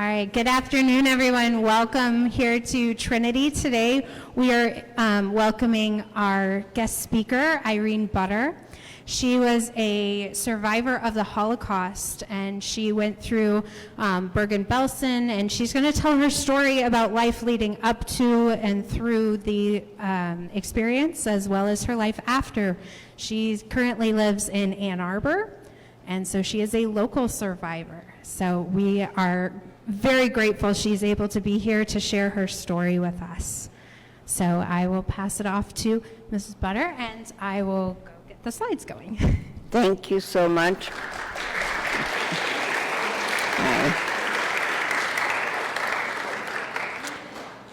right, good afternoon, everyone. Welcome here to Trinity. Today, we are welcoming our guest speaker, Irene Butter. She was a survivor of the Holocaust, and she went through Bergen-Belsen, and she's going to tell her story about life leading up to and through the experience, as well as her life after. She currently lives in Ann Arbor, and so she is a local survivor. So we are very grateful she's able to be here to share her story with us. So I will pass it off to Mrs. Butter, and I will go get the slides going. Thank you so much.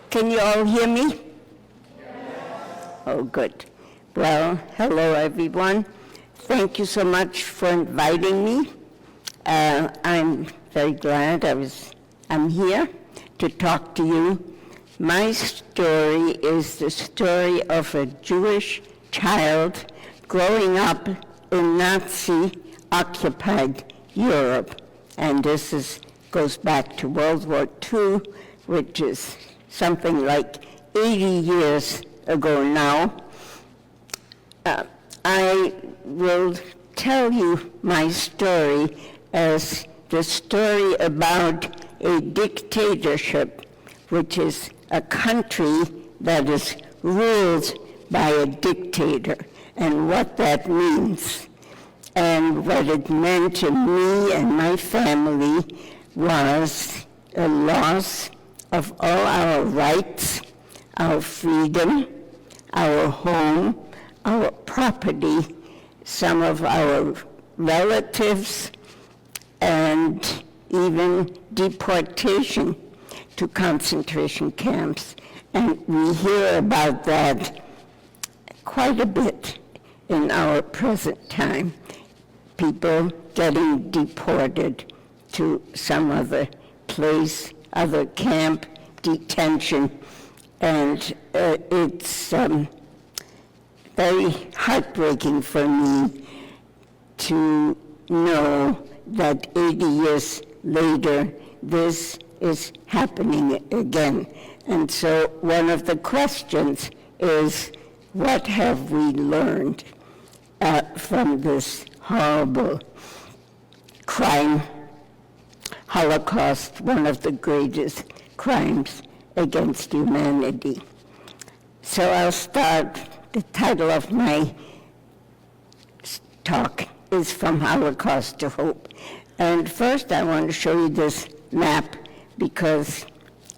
Can you all hear me? Yes. Oh, good. Well, hello, everyone. Thank you so much for inviting me. I'm very glad I'm here to talk to you. My story is the story of a Jewish child growing up in Nazi-occupied Europe. And this goes back to World War II, which is something like 80 years ago now. I will tell you my story as the story about a dictatorship, which is a country that is ruled by a dictator, and what that means. And what it meant to me and my family was a loss of all our rights, our freedom, our home, our property, some of our relatives, and even deportation to concentration camps. And we hear about that quite a bit in our present time. People getting deported to some other place, other camp, detention. And it's very heartbreaking for me to know that 80 years later, this is happening again. And so one of the questions is, what have we learned from this horrible crime, Holocaust, one of the greatest crimes against humanity? So I'll start. The title of my talk is From Holocaust to Hope. And first I want to show you this map because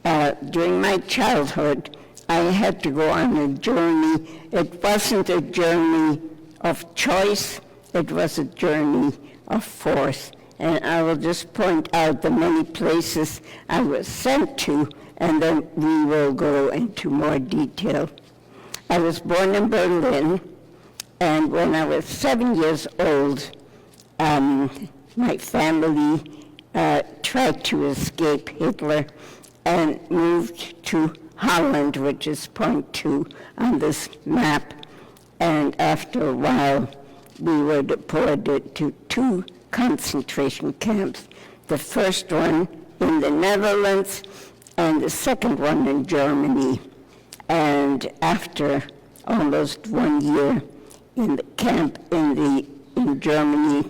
during my childhood I had to go on a journey. It wasn't a journey of choice, it was a journey of force. And I will just point out the many places I was sent to, and then we will go into more detail. I was born in Berlin, and when I was 7 years old, my family tried to escape Hitler and moved to Holland, which is point 2 on this map. And after a while, we were deported to 2 concentration camps, the first one in the Netherlands and the second one in Germany. And after almost 1 year in the camp in Germany,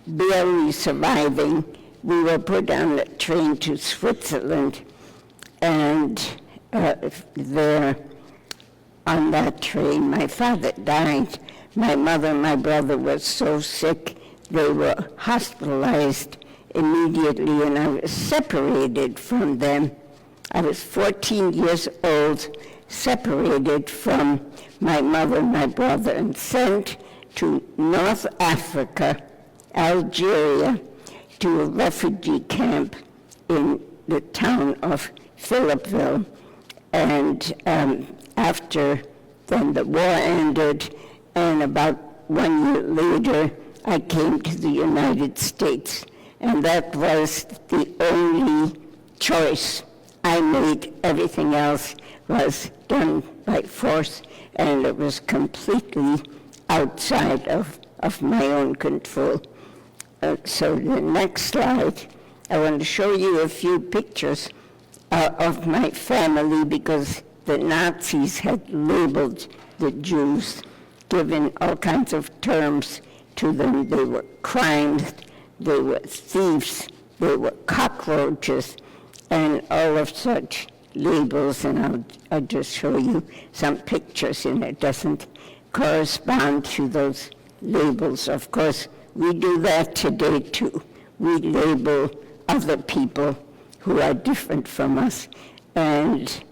barely surviving, we were put on a train to Switzerland, and there on that train, my father died. My mother and my brother were so sick, they were hospitalized immediately, and I was separated from them. I was 14 years old, separated from my mother and my brother, and sent to North Africa, Algeria, to a refugee camp in the town of Philippeville. And after then the war ended, and about 1 year later, I came to the United States. And that was the only choice I made. Everything else was done by force, and it was completely outside of my own control. So the next slide, I want to show you a few pictures of my family because the Nazis had labeled the Jews, given all kinds of terms to them. They were crimes, they were thieves, they were cockroaches, and all of such labels, and I'll just show you some pictures, and it doesn't correspond to those labels. Of course, we do that today too. We label other people who are different from us and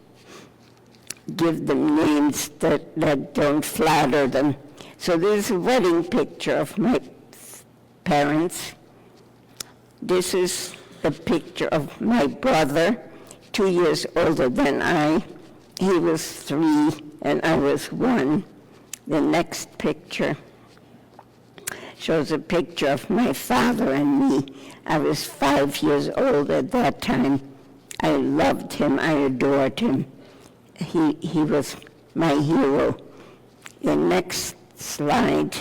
give them names that don't flatter them. So this is a wedding picture of my parents. This is the picture of my brother, 2 years older than I. He was 3 and I was 1. The next picture shows a picture of my father and me. I was 5 years old at that time. I loved him, I adored him. He was my hero. The next slide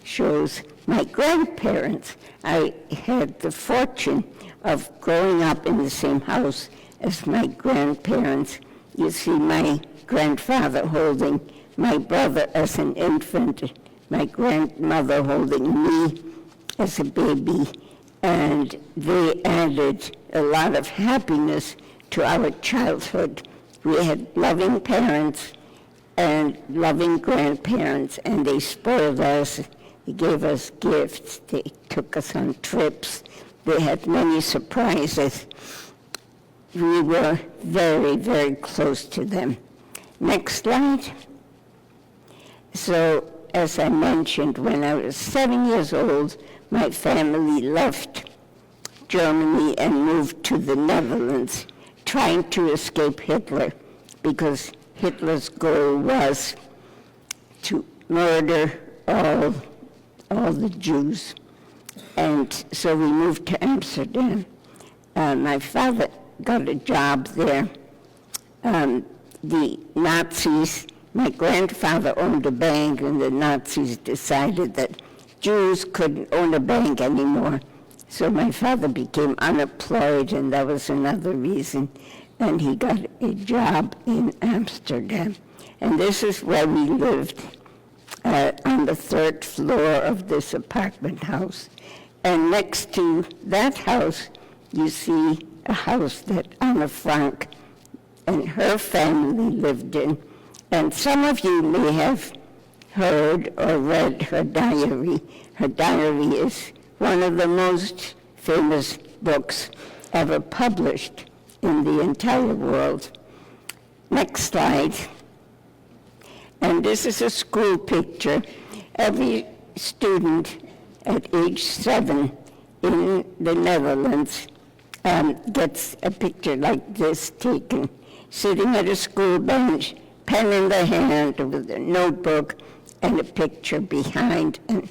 shows my grandparents. I had the fortune of growing up in the same house as my grandparents. You see my grandfather holding my brother as an infant, my grandmother holding me as a baby, and they added a lot of happiness to our childhood. We had loving parents and loving grandparents, and they spoiled us. They gave us gifts. They took us on trips. They had many surprises. We were very, very close to them. Next slide. So, as I mentioned, when I was 7 years old, my family left Germany and moved to the Netherlands, trying to escape Hitler, because Hitler's goal was to murder all the Jews. And so we moved to Amsterdam. My father got a job there. The Nazis, my grandfather owned a bank, and the Nazis decided that Jews couldn't own a bank anymore. So my father became unemployed, and that was another reason. And he got a job in Amsterdam. And this is where we lived, on the 3rd floor of this apartment house. And next to that house, you see a house that Anna Frank and her family lived in. And some of you may have heard or read her diary. Her diary is one of the most famous books ever published in the entire world. Next slide. And this is a school picture. Every student at age 7 in the Netherlands gets a picture like this taken, sitting at a school bench, pen in the hand with a notebook and a picture behind. And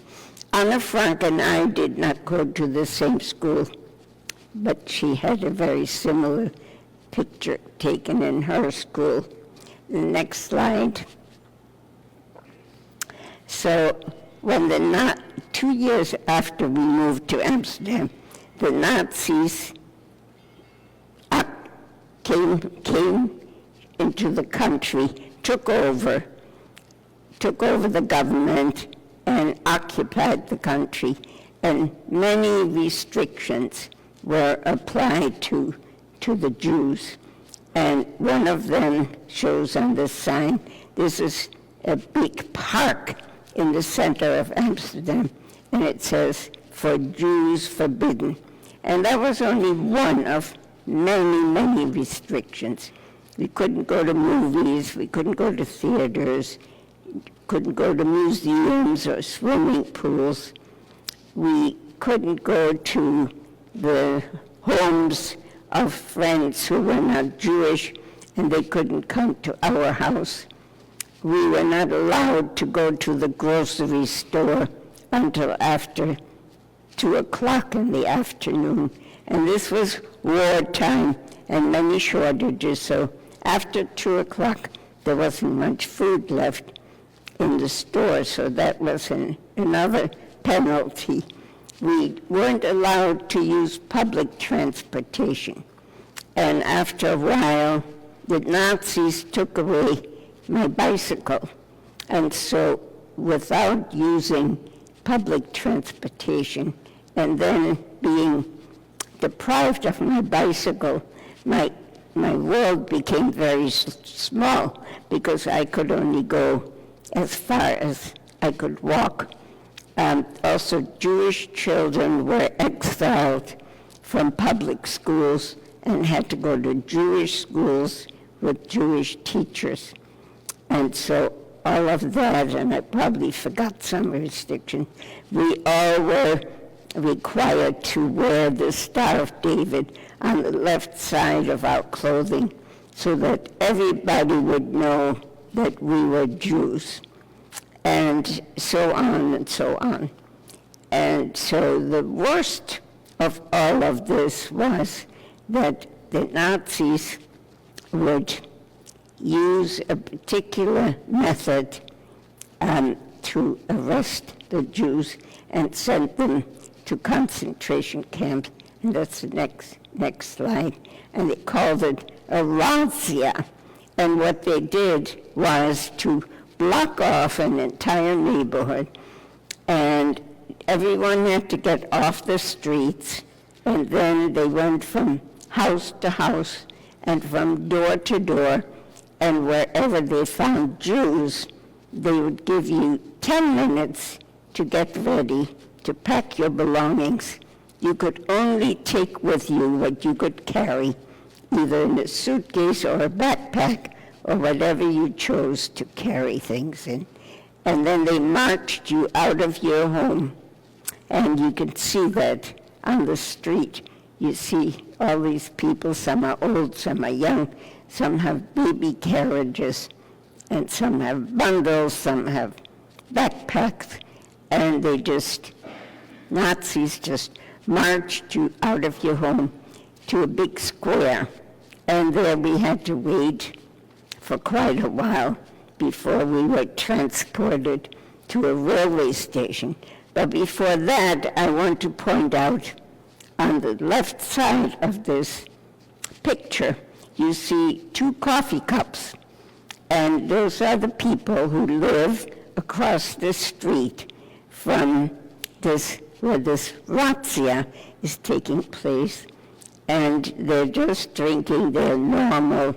Anna Frank and I did not go to the same school, but she had a very similar picture taken in her school. The next slide. So when 2 years after we moved to Amsterdam, the Nazis came into the country, took over the government and occupied the country, and many restrictions were applied to the Jews. And one of them shows on the sign. This is a big park in the center of Amsterdam, and it says, "For Jews forbidden." And that was only one of many, many restrictions. We couldn't go to movies, we couldn't go to theaters, couldn't go to museums or swimming pools. We couldn't go to the homes of friends who were not Jewish, and they couldn't come to our house. We were not allowed to go to the grocery store until after 2 o'clock in the afternoon. And this was wartime and many shortages, so after 2 o'clock there wasn't much food left in the store, so that was another penalty. we weren't allowed to use public transportation. And after a while, the Nazis took away my bicycle. And so without using public transportation and then being deprived of my bicycle, my world became very small because I could only go as far as I could walk. Also, Jewish children were exiled from public schools and had to go to Jewish schools with Jewish teachers. And so all of that, and I probably forgot some restrictions, we all were required to wear the Star of David on the left side of our clothing so that everybody would know that we were Jews, and so on and so on. And so the worst of all of this was that the Nazis would use a particular method to arrest the Jews and send them to concentration camps. And that's the next slide. And they called it a razzia. And what they did was to block off an entire neighborhood, and everyone had to get off the streets, and then they went from house to house and from door to door, and wherever they found Jews, they would give you 10 minutes to get ready, to pack your belongings. You could only take with you what you could carry, either in a suitcase or a backpack or whatever you chose to carry things in. And then they marched you out of your home. And you can see that on the street. You see all these people, some are old, some are young, some have baby carriages, and some have bundles, some have backpacks, and Nazis just marched you out of your home to a big square, and there we had to wait for quite a while before we were transported to a railway station. But before that, I want to point out on the left side of this picture, you see 2 coffee cups, and those are the people who live across the street from where this razzia is taking place, and they're just drinking their normal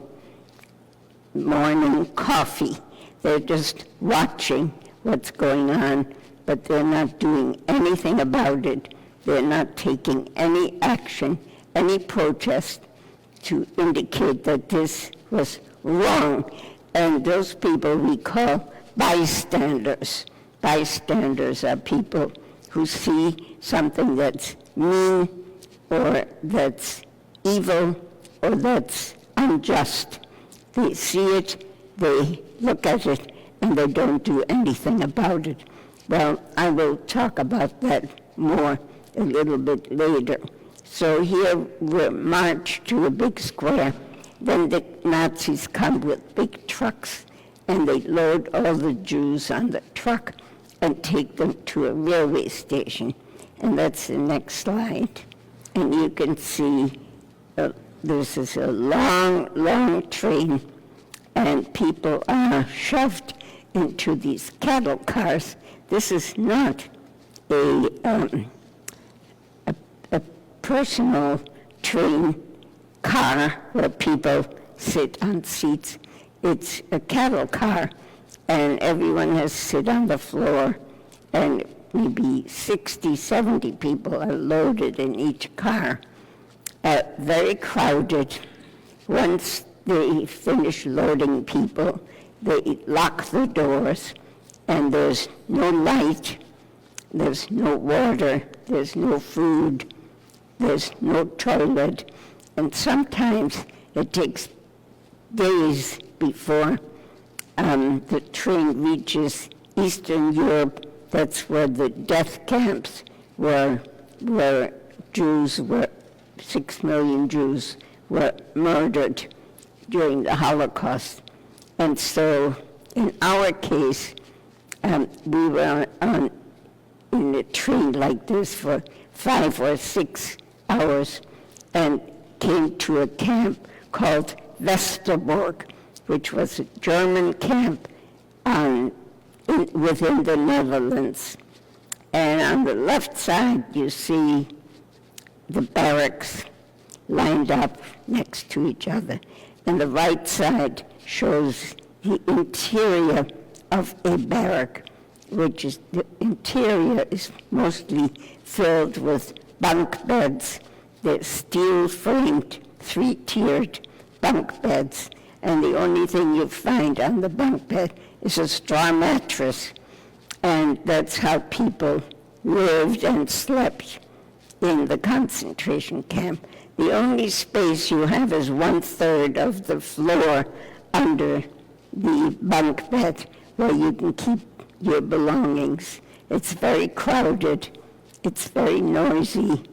morning coffee. They're just watching what's going on, but they're not doing anything about it. They're not taking any action, any protest to indicate that this was wrong. And those people we call bystanders. Bystanders are people who see something that's mean or that's evil or that's unjust. They see it, they look at it, and they don't do anything about it. Well, I will talk about that more a little bit later. So here we're marched to a big square. Then the Nazis come with big trucks, and they load all the Jews on the truck and take them to a railway station. And that's the next slide. And you can see this is a long, long train, and people are shoved into these cattle cars. This is not a personal train car where people sit on seats. It's a cattle car, and everyone has to sit on the floor, and maybe 60, 70 people are loaded in each car. Very crowded. Once they finish loading people, they lock the doors, and there's no light, there's no water, there's no food, there's no toilet, and sometimes it takes days before the train reaches Eastern Europe. That's where the death camps were, where 6 million Jews were murdered during the Holocaust. And so in our case, we were on in a train like this for 5 or 6 hours and came to a camp called Westerbork, which was a German camp within the Netherlands. And on the left side, you see the barracks lined up next to each other. And the right side shows the interior of a barrack, which is, the interior is mostly filled with bunk beds. They're steel-framed, 3-tiered bunk beds, and the only thing you find on the bunk bed is a straw mattress. And that's how people lived and slept in the concentration camp. The only space you have is 1/3 of the floor under the bunk bed where you can keep your belongings. It's very crowded, it's very noisy,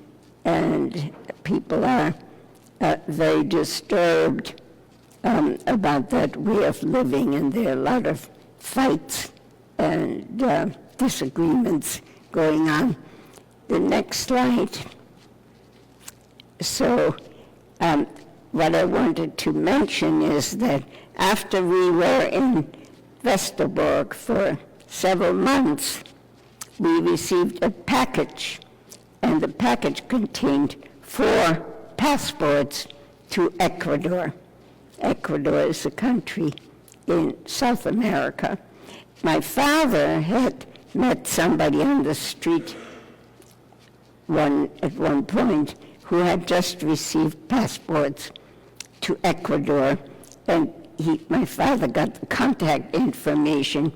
and people are very disturbed about that way of living, and there are a lot of fights and disagreements going on. The next slide. So what I wanted to mention is that after we were in Westerbork for several months, we received a package, and the package contained 4 passports to Ecuador. Ecuador is a country in South America. My father had met somebody on the street at one point who had just received passports to Ecuador, and my father got the contact information,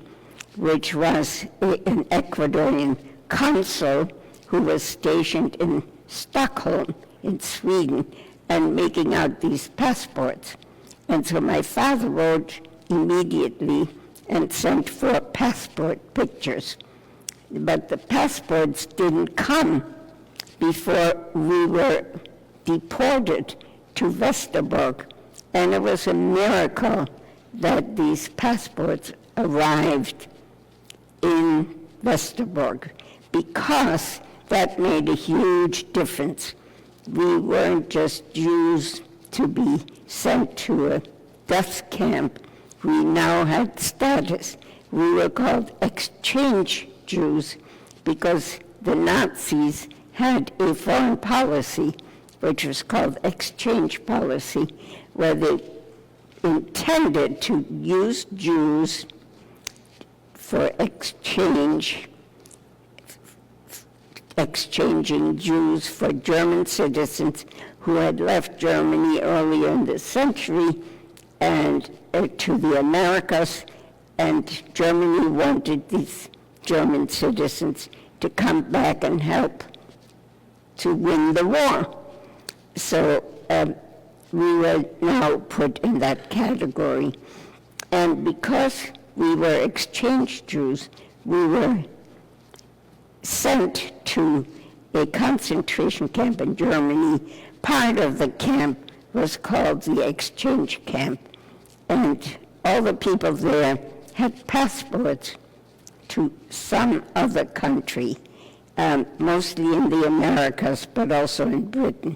which was an Ecuadorian consul who was stationed in Stockholm in Sweden and making out these passports. And so my father wrote immediately and sent 4 passport pictures. But the passports didn't come before we were deported to Westerbork. And it was a miracle that these passports arrived in Westerbork, because that made a huge difference. We weren't just Jews to be sent to a death camp. We now had status. We were called exchange Jews because the Nazis had a foreign policy which was called exchange policy, where they intended to use Jews for exchanging Jews for German citizens who had left Germany earlier in the century and to the Americas, and Germany wanted these German citizens to come back and help to win the war. So we were now put in that category. And because we were exchange Jews, we were sent to a concentration camp in Germany. Part of the camp was called the exchange camp, and all the people there had passports to some other country, mostly in the Americas, but also in Britain.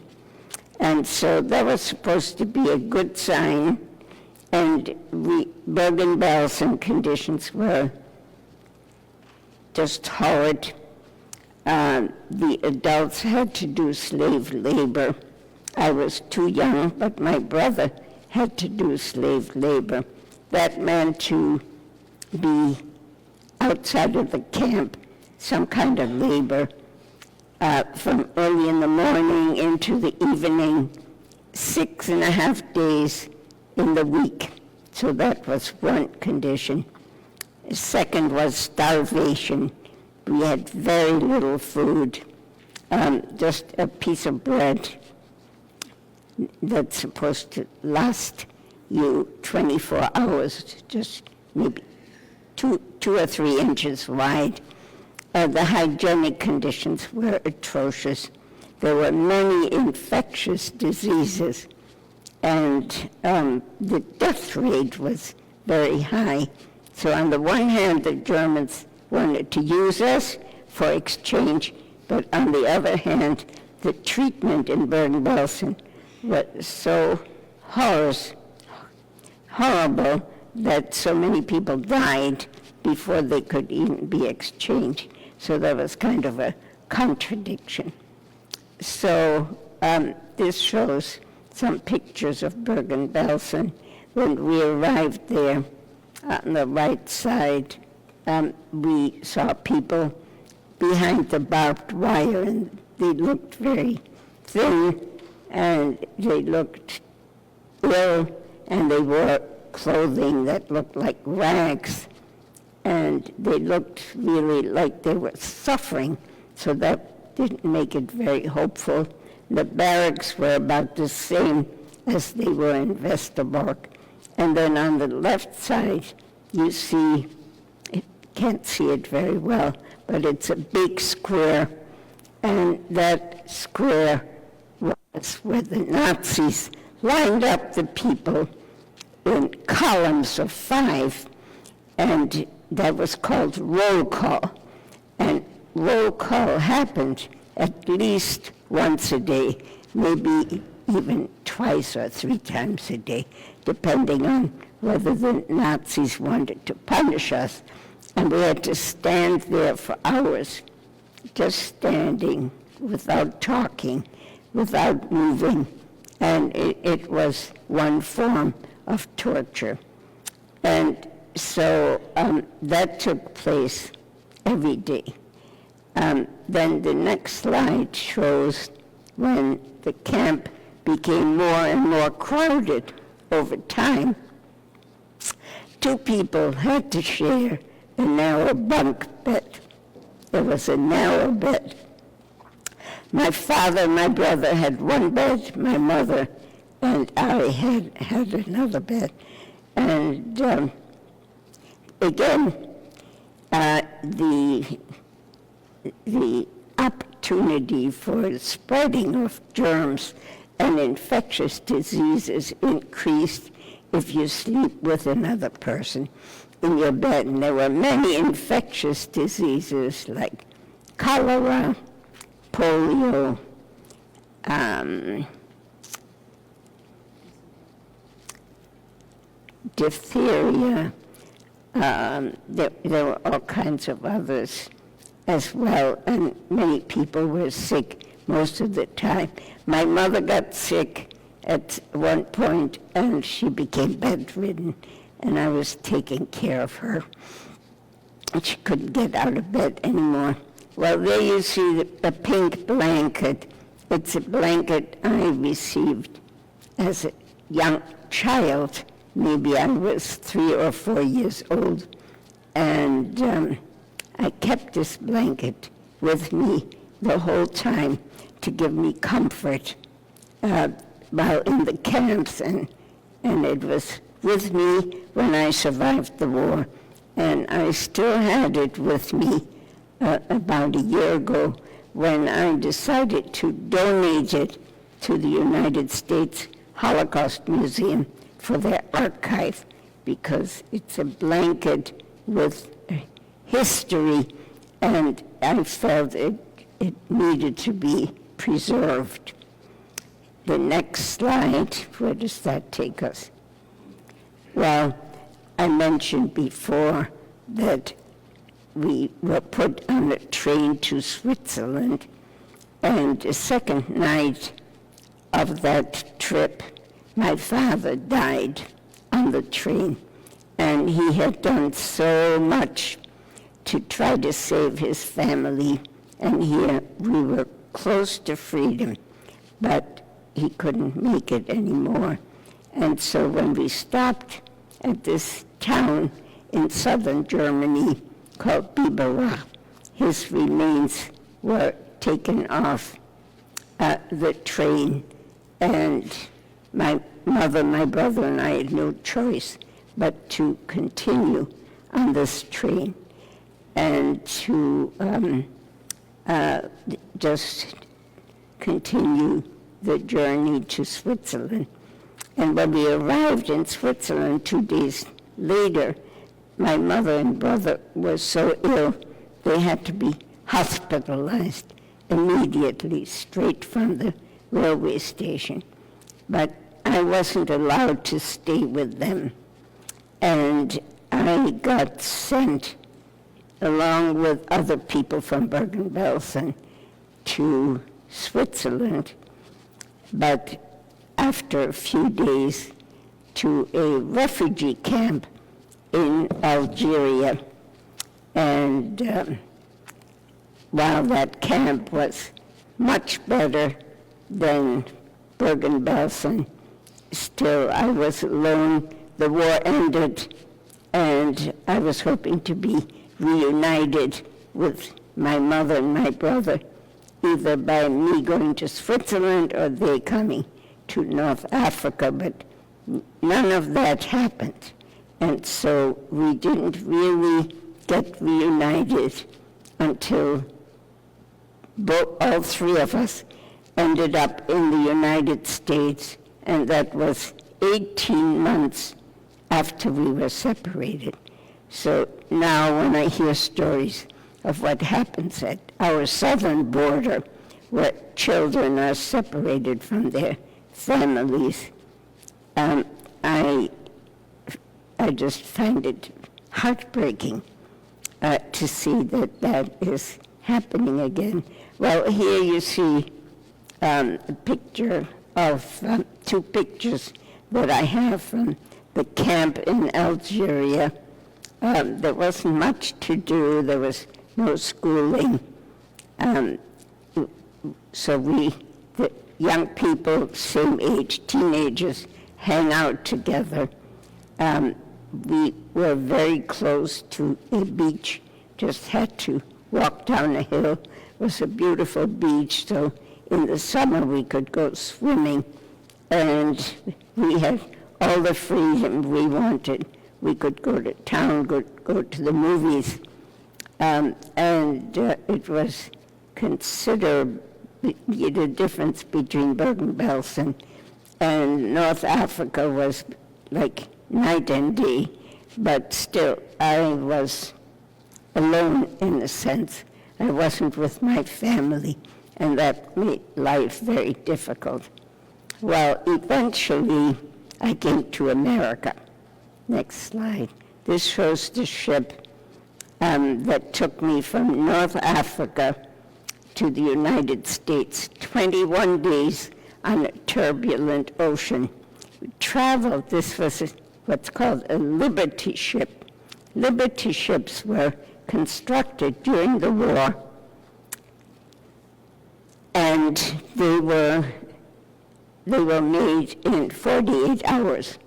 And so that was supposed to be a good sign, and Bergen-Belsen conditions were just horrid. The adults had to do slave labor. I was too young, but my brother had to do slave labor. That meant to be outside of the camp, some kind of labor, from early in the morning into the evening, 6.5 days in the week. So that was one condition. The second was starvation. We had very little food, just a piece of bread that's supposed to last you 24 hours, just maybe two or 3 inches wide. The hygienic conditions were atrocious. There were many infectious diseases, and the death rate was very high. So on the one hand, the Germans wanted to use us for exchange, but on the other hand, the treatment in Bergen-Belsen was so horrible that so many people died before they could even be exchanged. So there was kind of a contradiction. So this shows some pictures of Bergen-Belsen. When we arrived there, on the right side, we saw people behind the barbed wire, and they looked very thin, and they looked ill, and they wore clothing that looked like rags, and they looked really like they were suffering, so that didn't make it very hopeful. The barracks were about the same as they were in Westerbork. And then on the left side, you see, you can't see it very well, but it's a big square, and that square was where the Nazis lined up the people in columns of 5, and that was called roll call. And roll call happened at least once a day, maybe even twice or 3 times a day, depending on whether the Nazis wanted to punish us. And we had to stand there for hours, just standing, without talking, without moving. And it was one form of torture. And so that took place every day. Then the next slide shows when the camp became more and more crowded over time. 2 people had to share a narrow bunk bed. There was a narrow bed. My father and my brother had one bed, my mother and I had another bed. And again, the opportunity for spreading of germs and infectious diseases increased if you sleep with another person in your bed. And there were many infectious diseases like cholera, polio, diphtheria. There were all kinds of others as well, and many people were sick most of the time. My mother got sick at one point, and she became bedridden, and I was taking care of her. She couldn't get out of bed anymore. Well, there you see the pink blanket. It's a blanket I received as a young child. Maybe I was 3 or 4 years old, and I kept this blanket with me the whole time to give me comfort while in the camps, and it was with me when I survived the war, and I still had it with me about a year ago when I decided to donate it to the United States Holocaust Museum for their archive, because it's a blanket with history, and I felt it needed to be preserved. The next slide, where does that take us? Well, I mentioned before that we were put on a train to Switzerland, and the second night of that trip, my father died on the train, and he had done so much to try to save his family, and here we were close to freedom, but he couldn't make it anymore. And so when we stopped at this town in southern Germany called Biberach, his remains were taken off the train, and my mother, my brother, and I had no choice but to continue on this train and to just continue the journey to Switzerland. And when we arrived in Switzerland 2 days later, my mother and brother were so ill they had to be hospitalized immediately, straight from the railway station. But I wasn't allowed to stay with them. And I got sent, along with other people from Bergen-Belsen, to Switzerland, but after a few days to a refugee camp in Algeria. And while that camp was much better than Bergen-Belsen, still I was alone. The war ended, and I was hoping to be reunited with my mother and my brother, either by me going to Switzerland or they coming to North Africa, but none of that happened. And so we didn't really get reunited until all three of us ended up in the United States, and that was 18 months after we were separated. So now when I hear stories of what happens at our southern border, where children are separated from their families, I just find it heartbreaking to see that that is happening again. Well, here you see a picture of two pictures that I have from the camp in Algeria. There wasn't much to do. There was no schooling. So the young people, same age, teenagers, hang out together. We were very close to a beach, just had to walk down a hill. It was a beautiful beach, so in the summer we could go swimming, and we had all the freedom we wanted. We could go to town, go to the movies, and it was considerable, the difference between Bergen-Belsen and North Africa was like night and day, but still I was alone in a sense. I wasn't with my family, and that made life very difficult. Well, eventually I came to America. Next slide. This shows the ship that took me from North Africa to the United States, 21 days on a turbulent ocean. We traveled, this was what's called a Liberty ship. Liberty ships were constructed during the war, and they were made in 48 hours.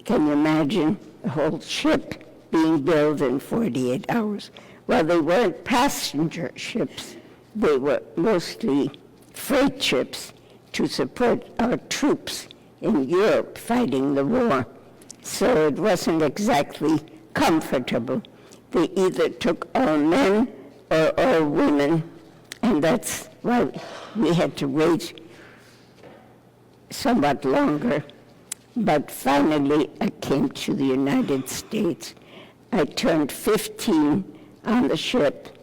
Can you imagine a whole ship being built in 48 hours? Well, they weren't passenger ships. They were mostly freight ships to support our troops in Europe fighting the war. So it wasn't exactly comfortable. They either took all men or all women, and that's why we had to wait somewhat longer. But finally, I came to the United States. I turned 15 on the ship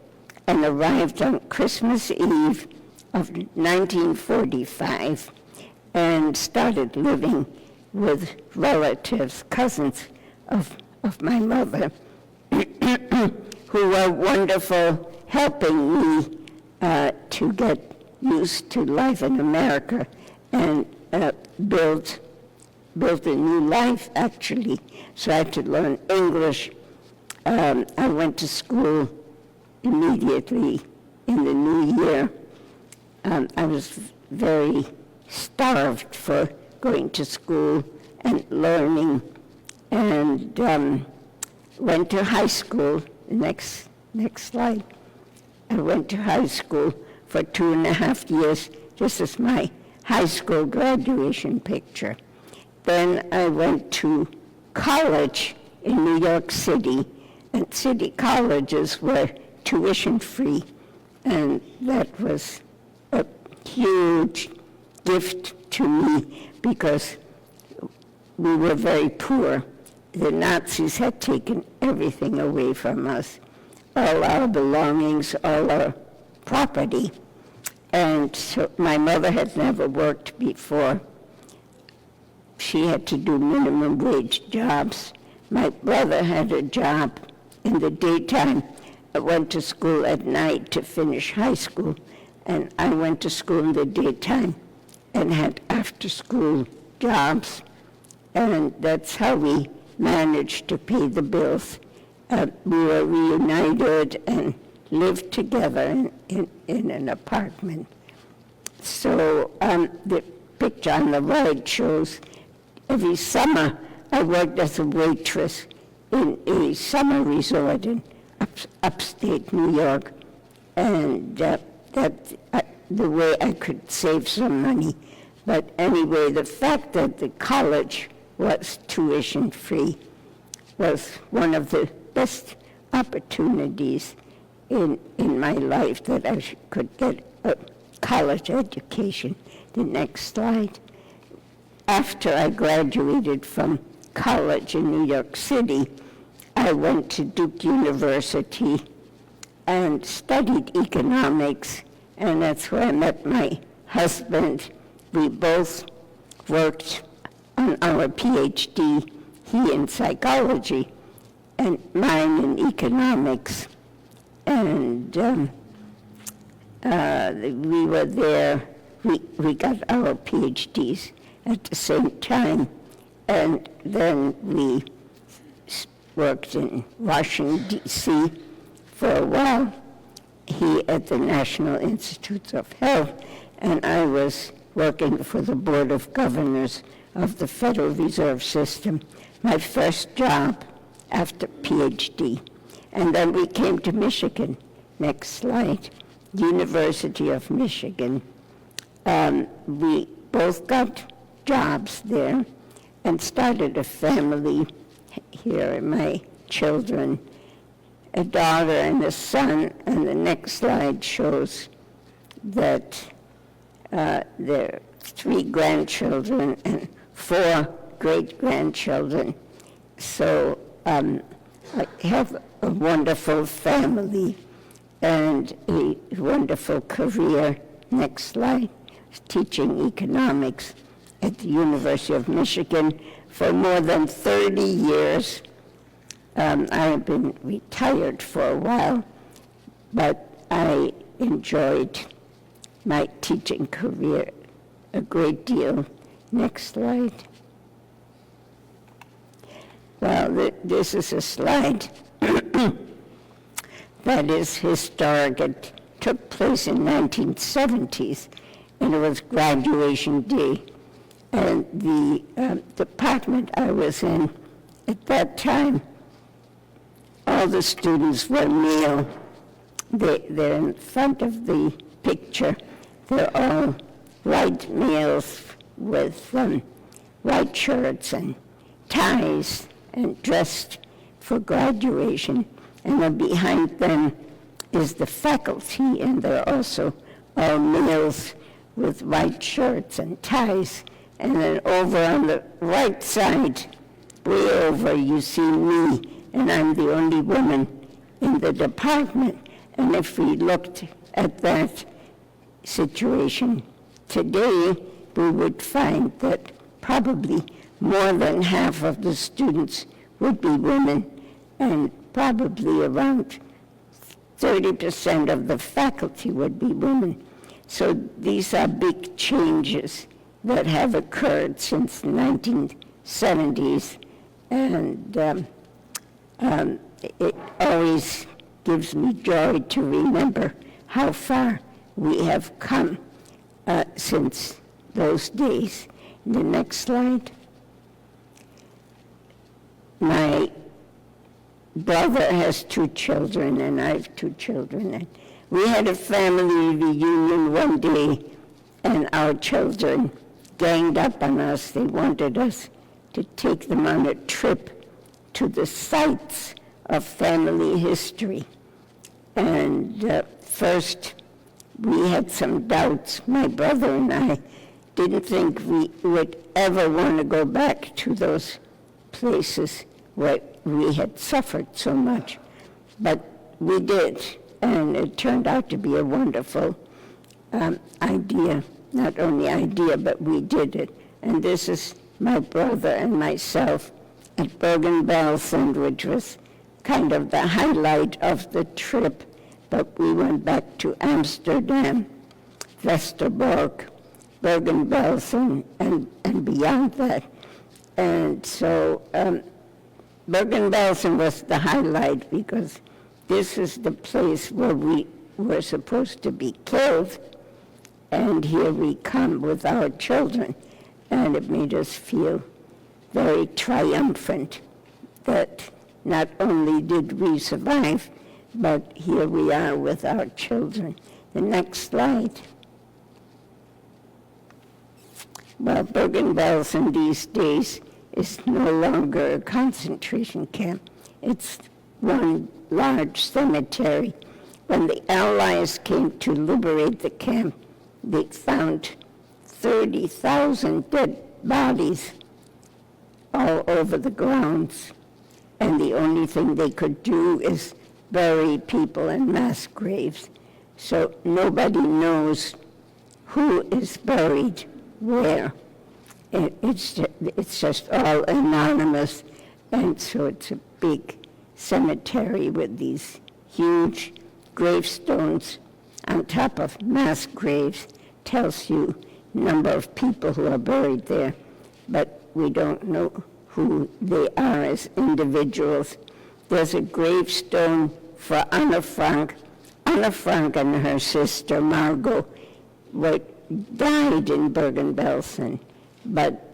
and arrived on Christmas Eve of 1945 and started living with relatives, cousins of my mother, who were wonderful, helping me to get used to life in America and build a new life, actually. So I had to learn English. I went to school immediately in the new year. I was very starved for going to school and learning, and went to high school. Next slide. I went to high school for 2.5 years. This is my high school graduation picture. Then I went to college in New York City, and city colleges were tuition-free, and that was a huge gift to me because we were very poor. The Nazis had taken everything away from us. all our belongings, all our property. And so my mother had never worked before. She had to do minimum wage jobs. My brother had a job in the daytime. I went to school at night to finish high school, and I went to school in the daytime and had after-school jobs, and that's how we managed to pay the bills. We were reunited and lived together in an apartment. So the picture on the right shows every summer I worked as a waitress in a summer resort in upstate New York, and that's the way I could save some money. But anyway, the fact that the college was tuition free was one of the best opportunities in my life, that I could get a college education. The next slide. After I graduated from college in New York City, I went to Duke University and studied economics, and that's where I met my husband. We both worked on our PhD, he in psychology and mine in economics. And we were there, we got our PhDs at the same time, and then we worked in Washington, D.C. for a while, he at the National Institutes of Health, and I was working for the Board of Governors of the Federal Reserve System, my first job after PhD. And then we came to Michigan. Next slide. University of Michigan. We both got jobs there and started a family. Here are my children, a daughter and a son, and the next slide shows that there are 3 grandchildren and 4 great-grandchildren. So I have a wonderful family and a wonderful career. Next slide. Teaching economics at the University of Michigan for more than 30 years. I have been retired for a while, but I enjoyed my teaching career a great deal. Next slide. Well, this is a slide that is historic. It took place in 1970s, and it was graduation day. And the department I was in at that time, all the students were male. They're in front of the picture. They're all white males with white shirts and ties and dressed for graduation. And then behind them is the faculty, and they're also all males with white shirts and ties. And then over on the right side, way over, you see me, and I'm the only woman in the department. And if we looked at that situation today, we would find that probably more than half of the students would be women, and probably around 30% of the faculty would be women. So these are big changes that have occurred since the 1970s, and it always gives me joy to remember how far we have come since those days. The next slide. My brother has 2 children, and I have 2 children. And we had a family reunion one day, and our children ganged up on us. They wanted us to take them on a trip to the sites of family history. And first, we had some doubts. My brother and I didn't think we would ever want to go back to those places where we had suffered so much. But we did, and it turned out to be a wonderful idea. Not only idea, but we did it. And this is my brother and myself at Bergen-Belsen, which was kind of the highlight of the trip. But we went back to Amsterdam, Westerbork, Bergen-Belsen, and beyond that. And so Bergen-Belsen was the highlight because this is the place where we were supposed to be killed, and here we come with our children, and it made us feel very triumphant that not only did we survive, but here we are with our children. The next slide. Well, Bergen-Belsen these days is no longer a concentration camp. It's one large cemetery. When the Allies came to liberate the camp, they found 30,000 dead bodies all over the grounds. And the only thing they could do is bury people in mass graves. So nobody knows who is buried where. It's just all anonymous. And so it's a big cemetery with these huge gravestones on top of mass graves. Tells you number of people who are buried there, but we don't know who they are as individuals. There's a gravestone for Anna Frank. Anna Frank and her sister Margot died in Bergen-Belsen, but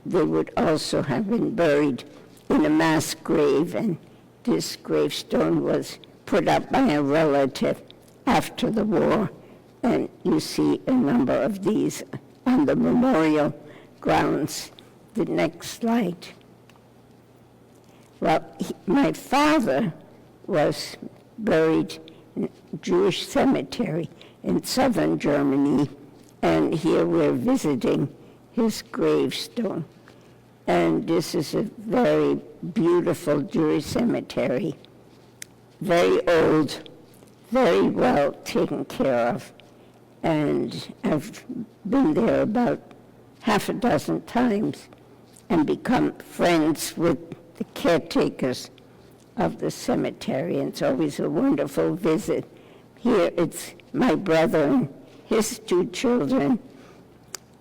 they would also have been buried in a mass grave, and this gravestone was put up by a relative after the war, and you see a number of these on the memorial grounds. The next slide. Well, my father was buried in a Jewish cemetery in southern Germany, and here we're visiting his gravestone. And this is a very beautiful Jewish cemetery, very old, very well taken care of. And I've been there about half a dozen times and become friends with the caretakers of the cemetery. And it's always a wonderful visit. Here it's my brother and his two children,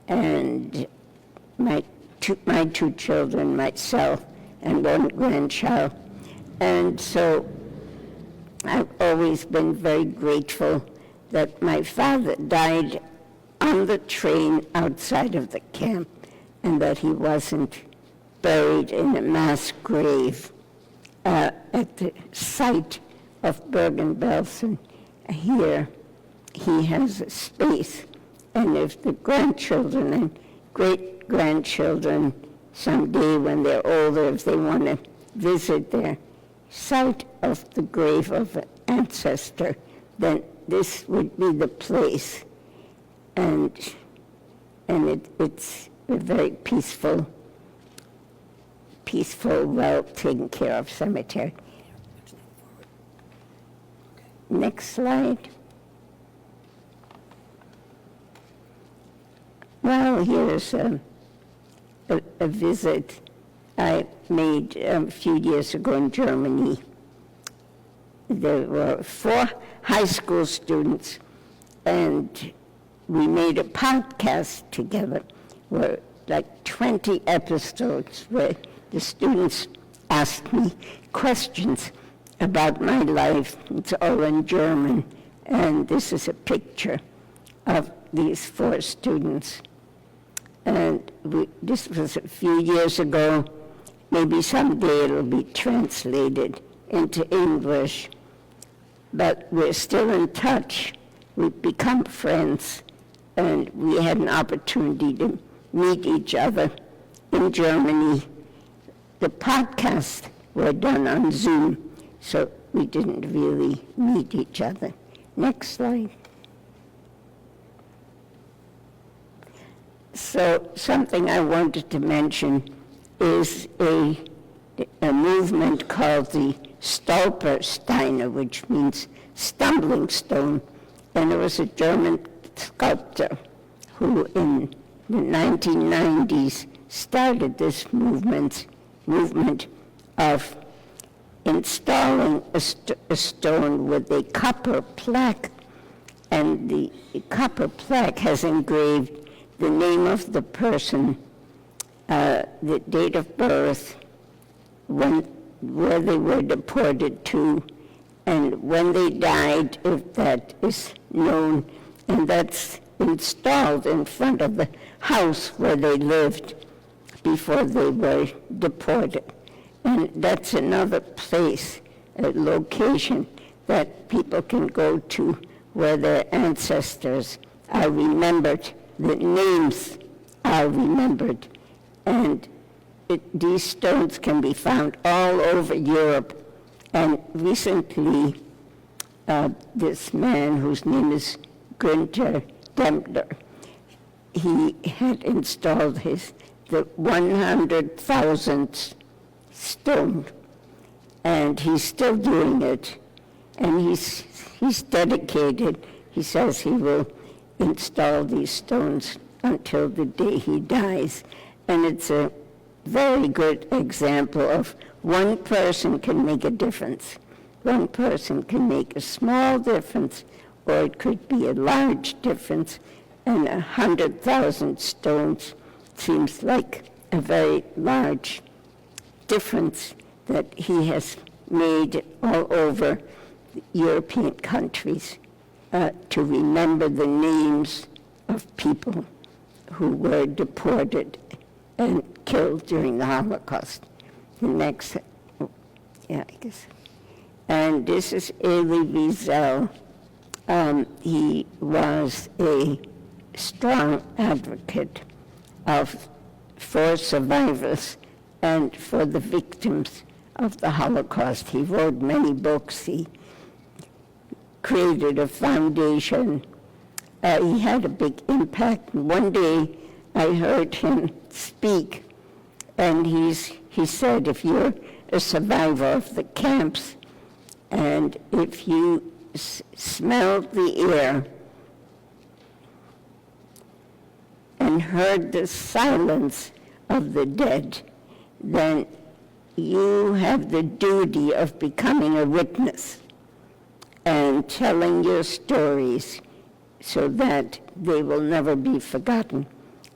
and my two children, myself, and one grandchild. And so I've always been very grateful that my father died on the train outside of the camp, and that he wasn't buried in a mass grave at the site of Bergen-Belsen. Here he has a space, and if the grandchildren and great-grandchildren someday when they're older, if they want to visit their site of the grave of an ancestor, then this would be the place. And it's a very peaceful, well taken care of cemetery. Next slide. Well, here's a visit I made a few years ago in Germany. There were 4 high school students, and we made a podcast together where like 20 episodes where the students asked me questions about my life. It's all in German, and this is a picture of these 4 students. And this was a few years ago. Maybe someday it'll be translated into English. But we're still in touch. We've become friends, and we had an opportunity to meet each other in Germany. The podcasts were done on Zoom, so we didn't really meet each other. Next slide. So something I wanted to mention is a movement called the Stolpersteiner, which means stumbling stone. And it was a German sculptor who in the 1990s started this movement of installing a stone with a copper plaque, and the copper plaque has engraved the name of the person, the date of birth, where they were deported to, and when they died, if that is known, and that's installed in front of the house where they lived before they were deported. And that's another place, a location that people can go to where their ancestors are remembered, the names are remembered. And these stones can be found all over Europe. And recently, this man whose name is Günther Dempner, he had installed the 100,000th stone, and he's still doing it, and he's dedicated. He says he will install these stones until the day he dies, and it's a very good example of one person can make a difference. One person can make a small difference, or it could be a large difference, and 100,000 stones seems like a very large difference that he has made all over European countries to remember the names of people who were deported and killed during the Holocaust. The next, I guess. And this is Elie Wiesel. He was a strong advocate for survivors and for the victims of the Holocaust. He wrote many books. He created a foundation. He had a big impact. One day I heard him speak, and he said, if you're a survivor of the camps, and if you smelled the air and heard the silence of the dead, then you have the duty of becoming a witness and telling your stories so that they will never be forgotten.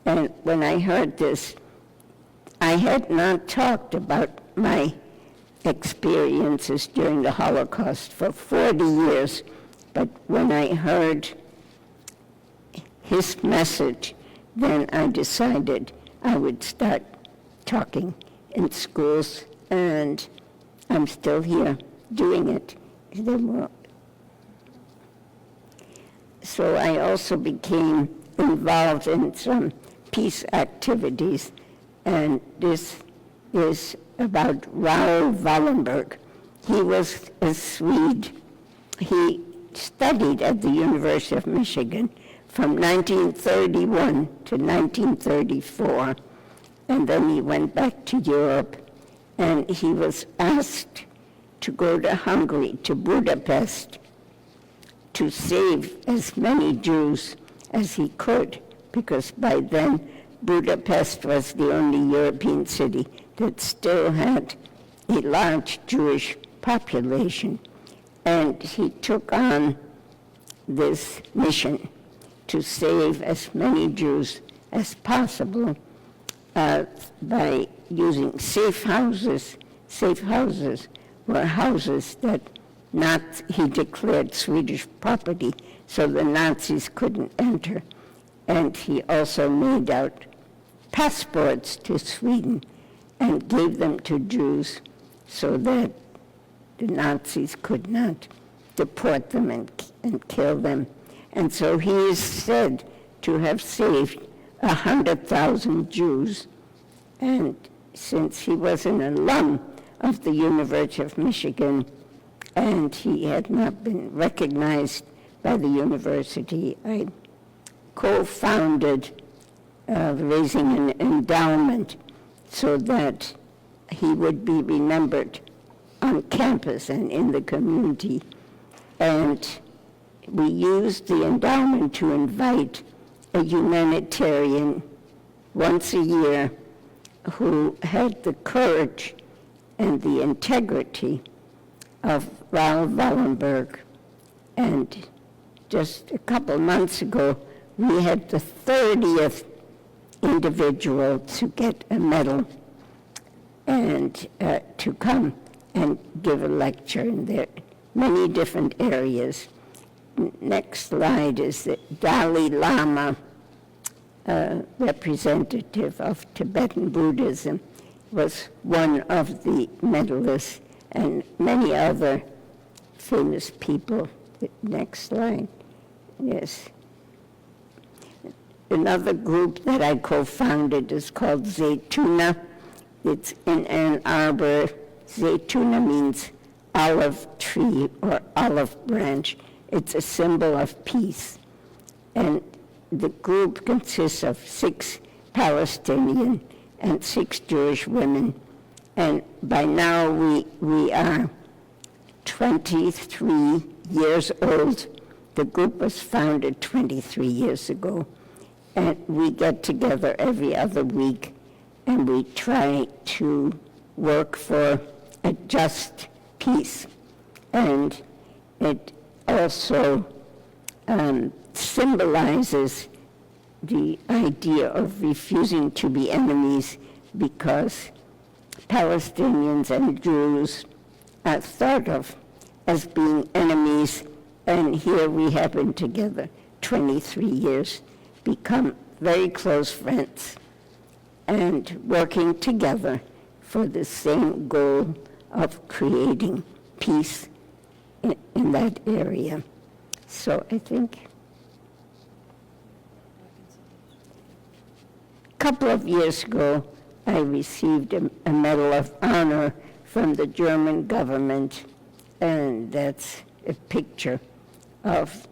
And when I heard this, I had not talked about my experiences during the Holocaust for 40 years, but when I heard his message, then I decided I would start talking in schools, and I'm still here doing it. So I also became involved in some peace activities, and this is about Raoul Wallenberg. He was a Swede. He studied at the University of Michigan from 1931 to 1934, and then he went back to Europe, and he was asked to go to Hungary, to Budapest, to save as many Jews as he could, because by then Budapest was the only European city that still had a large Jewish population. And he took on this mission to save as many Jews as possible by using safe houses. Safe houses were houses that he declared Swedish property, so the Nazis couldn't enter. And he also made out passports to Sweden and gave them to Jews so that the Nazis could not deport them and kill them. And so he is said to have saved 100,000 Jews. And since he was an alum of the University of Michigan and he had not been recognized by the university, I co-founded raising an endowment so that he would be remembered on campus and in the community. And we used the endowment to invite a humanitarian once a year who had the courage and the integrity of Raoul Wallenberg. And just a couple months ago, we had the 30th individual to get a medal and to come and give a lecture in there, many different areas. Next slide is the Dalai Lama, representative of Tibetan Buddhism, was one of the medalists, and many other famous people. Next slide. Yes. Another group that I co-founded is called Zaytuna. It's in Ann Arbor. Zaytuna means olive tree or olive branch. It's a symbol of peace. And the group consists of 6 Palestinian and 6 Jewish women. And by now we are 23 years old. The group was founded 23 years ago. And we get together every other week, and we try to work for a just peace. And it also symbolizes the idea of refusing to be enemies, because Palestinians and Jews are thought of as being enemies, and here we have been together 23 years, become very close friends, and working together for the same goal of creating peace in that area. So I think a couple of years ago, I received a Medal of Honor from the German government, and that's a picture of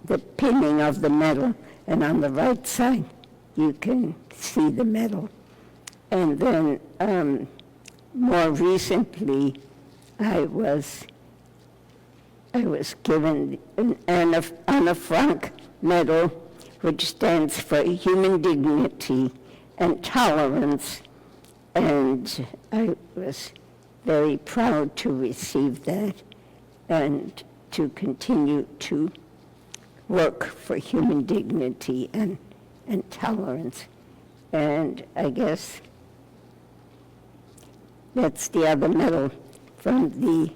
the pinning of the medal, and on the right side you can see the medal. And then more recently, I was given an Anne Frank Medal, which stands for human dignity and tolerance, and I was very proud to receive that and to continue to work for human dignity and tolerance. And I guess that's the other medal from the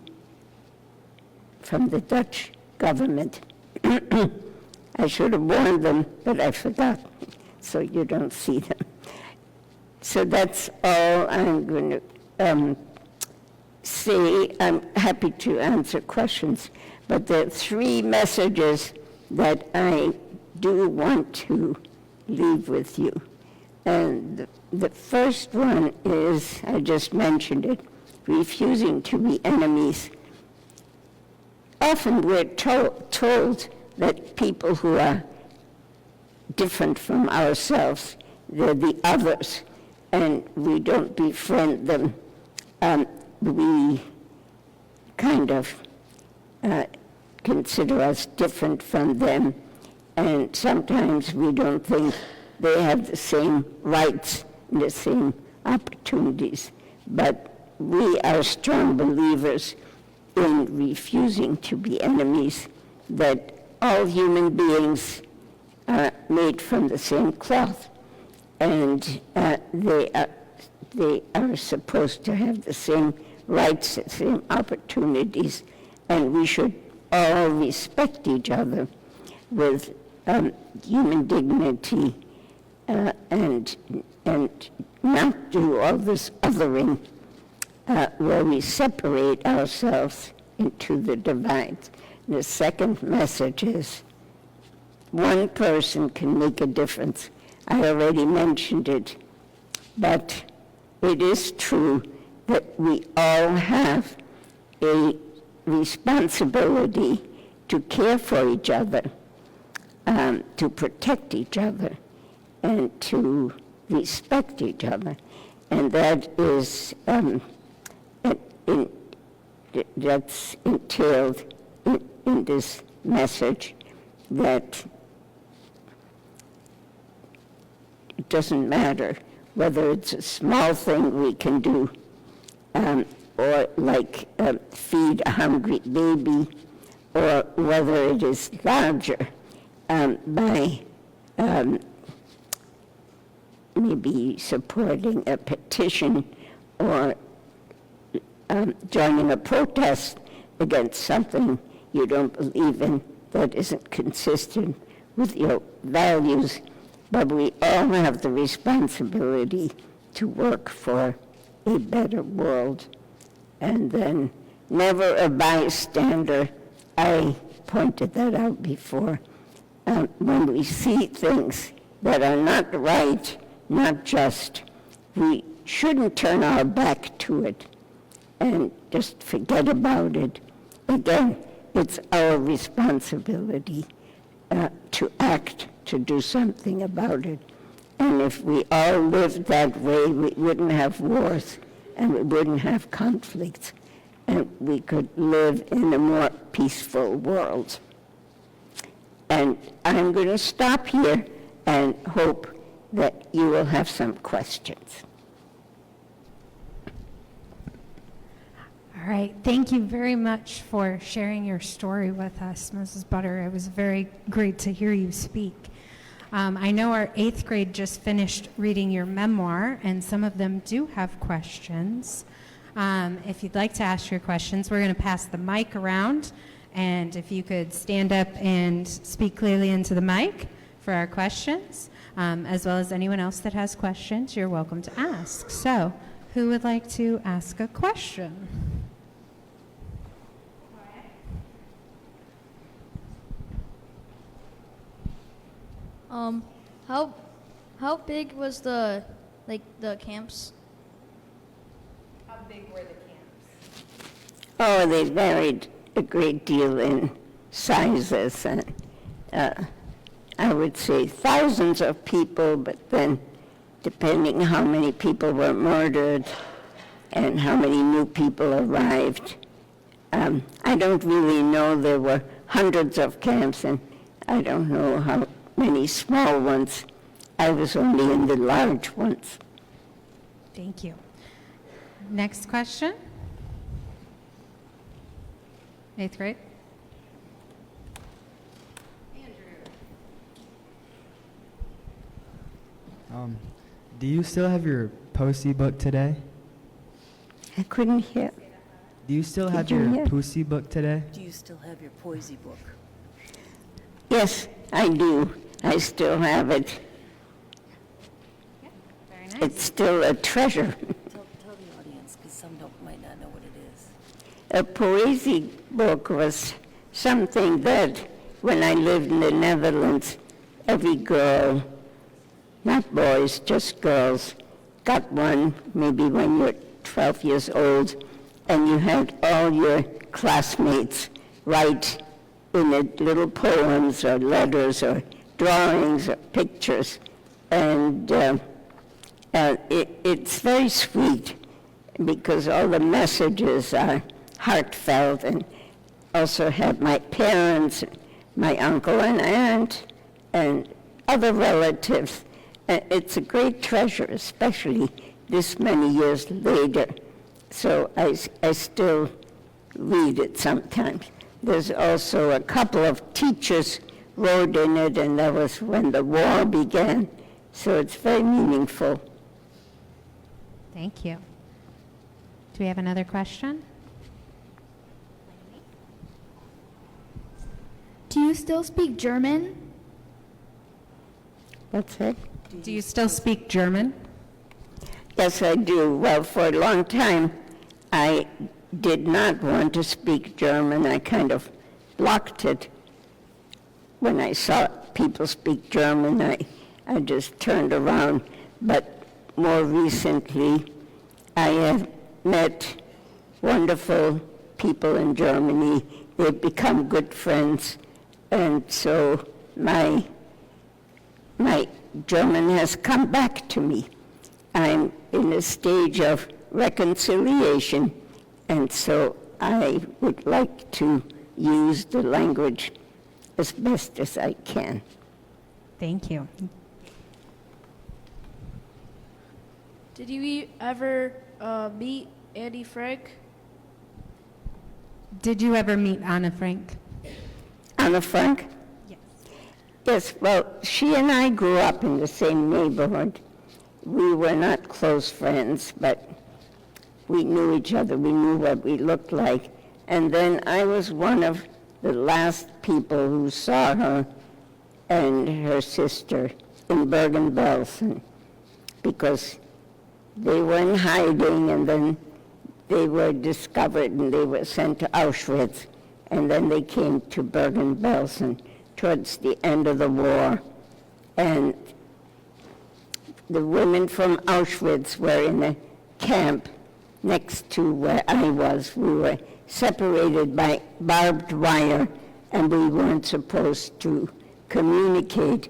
Dutch government. I should have worn them, but I forgot, so you don't see them. So that's all I'm going to say. I'm happy to answer questions, but there are 3 messages that I do want to leave with you. And the first one is, I just mentioned it, refusing to be enemies. Often we're told that people who are different from ourselves, they're the others, and we don't befriend them. We kind of consider us different from them, and sometimes we don't think they have the same rights and the same opportunities. But we are strong believers in refusing to be enemies, that all human beings are made from the same cloth, and they are supposed to have the same rights, the same opportunities, and we should all respect each other with human dignity and not do all this othering where we separate ourselves into the divides. The second message is one person can make a difference. I already mentioned it, but it is true that we all have a responsibility to care for each other, to protect each other, and to respect each other. And that is that's entailed in this message, that it doesn't matter whether it's a small thing we can do, or like feed a hungry baby, or whether it is larger, by maybe supporting a petition or joining a protest against something you don't believe in that isn't consistent with your values. But we all have the responsibility to work for a better world. And then never a bystander. I pointed that out before. When we see things that are not right, not just, we shouldn't turn our back to it and just forget about it. Again, it's our responsibility to act, to do something about it. And if we all lived that way, we wouldn't have wars and we wouldn't have conflicts, and we could live in a more peaceful world. And I'm going to stop here and hope that you will have some questions. All right, thank you very much for sharing your story with us, Mrs. Butter. It was very great to hear you speak. I know our 8th grade just finished reading your memoir, and some of them do have questions. If you'd like to ask your questions, we're going to pass the mic around, and if you could stand up and speak clearly into the mic for our questions, as well as anyone else that has questions, you're welcome to ask. So, who would like to ask a question? How big was the camps? How big were the camps? Oh, they varied a great deal in sizes, and I would say thousands of people, but then depending how many people were murdered and how many new people arrived. I don't really know. There were hundreds of camps, and I don't know how many small ones. I was only in the large ones. Thank you. Next question. 8th grade. Do you still have your Pussy book today? I couldn't hear. Do you still have Did you your hear? Pussy book today? Do you still have your poesy book? Yes, I do. I still have it. Very nice. It's still a treasure. Tell the audience, because some might not know what it is. A poesy book was something that, when I lived in the Netherlands, every girl, not boys, just girls, got one maybe when you're 12 years old, and you had all your classmates write in it little poems or letters or drawings or pictures. And it's very sweet because all the messages are heartfelt, and also had my parents, my uncle and aunt, and other relatives. It's a great treasure, especially this many years later. So I still read it sometimes. There's also a couple of teachers wrote in it, and that was when the war began. So it's very meaningful. Thank you. Do we have another question? Do you still speak German? What's that? Do you still speak German? Yes, I do. Well, for a long time, I did not want to speak German. I kind of blocked it. When I saw people speak German, I just turned around. But more recently, I have met wonderful people in Germany. They've become good friends. And so my German has come back to me. I'm in a stage of reconciliation, and so I would like to use the language as best as I can. Thank you. Did you ever meet Andy Frank? Did you ever meet Anna Frank? Anna Frank? Yes. Yes, well, she and I grew up in the same neighborhood. We were not close friends, but we knew each other. We knew what we looked like. And then I was one of the last people who saw her and her sister in Bergen-Belsen, because they were in hiding, and then they were discovered and they were sent to Auschwitz, and then they came to Bergen-Belsen towards the end of the war. And the women from Auschwitz were in a camp next to where I was. We were separated by barbed wire, and we weren't supposed to communicate,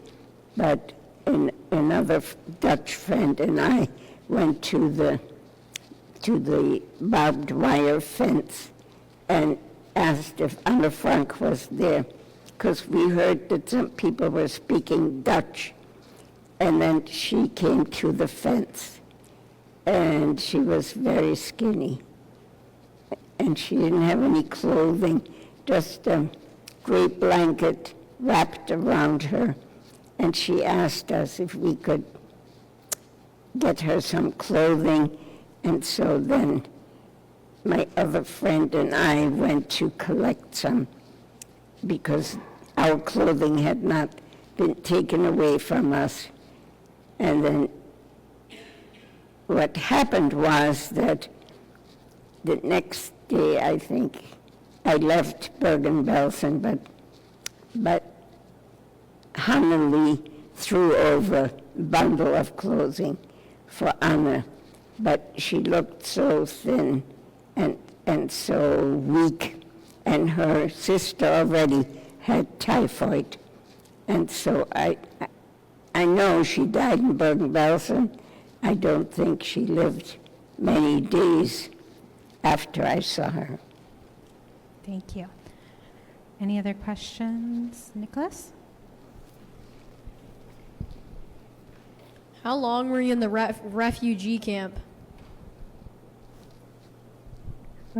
but another Dutch friend and I went to the barbed wire fence and asked if Anne Frank was there, because we heard that some people were speaking Dutch. And then she came to the fence, and she was very skinny, and she didn't have any clothing, just a gray blanket wrapped around her. And she asked us if we could get her some clothing. And so then my other friend and I went to collect some, because our clothing had not been taken away from us. And then what happened was that the next day, I think, I left Bergen-Belsen, but Hannelie threw over a bundle of clothing for Anna, but she looked so thin and so weak, and her sister already had typhoid. And so I know she died in Bergen-Belsen. I don't think she lived many days after I saw her. Thank you. Any other questions? Nicholas? How long were you in the refugee camp?